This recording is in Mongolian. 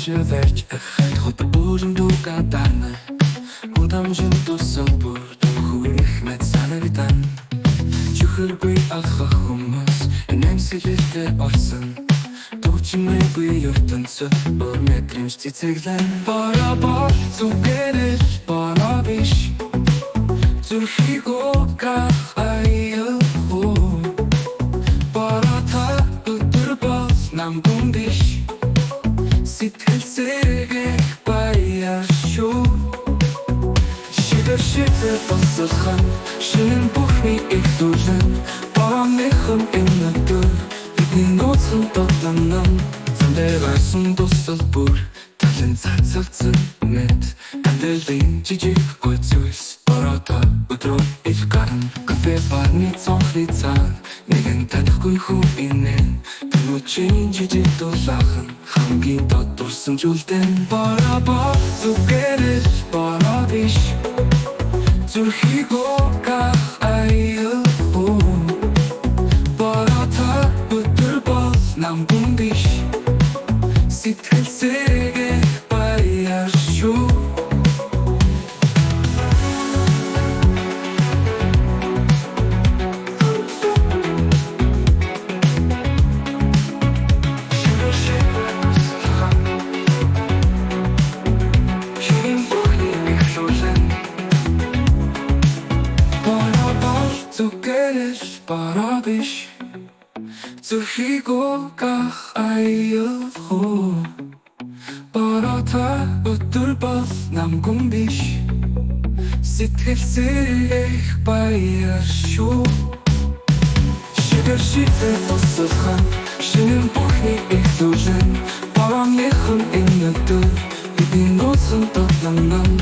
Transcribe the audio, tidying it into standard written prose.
живеч Хотто бурим дугадана Удам жин тусан бүр Хурих мэд санагдан Чухаргүй алхах хүмүүс Нэмсэлэлтэй орсон Төвчмэгүй ертөнцөд Бүр мэдрэмж цэцэглэн Бара бол зүгээрэл Бара биш Зүрхийг угах аяхгүй Бара та өдөр бол намгүн биш Сэтгэл сэргэх баяр шүү Шидэр босолхон Шинэн бүхний их дүүлэн Барамныхын эмнэдэр Бидний нууцсан дотланан Зандэгайсан тусал бүр Талын цацалцсан мэд Амдэлийн жижиг гойцүйс Барата өдрөө их гаран Кафе барны цонхны цаг Нэгэн танихгүй хүн инэн Тэмүчийн жижиг дулаахан Хамгийн додурсан зүйлдэн Бара бол зүгээрэл Бара биш Зүрхийг угах аяхгүй Бара та өдөр бол намгүн биш Сэтгэл сэргэх баяр шүү Зүгээрэл бара биш Зүрхийг угах аяхгүй Бара та өдөр бол намгүн биш Сэтгэл сэргэх баяр шүү Шидэр босолхон Шинэн бүхний их дүүлэн Барамныхын эмнэдэр Бидний нууцсан дотланан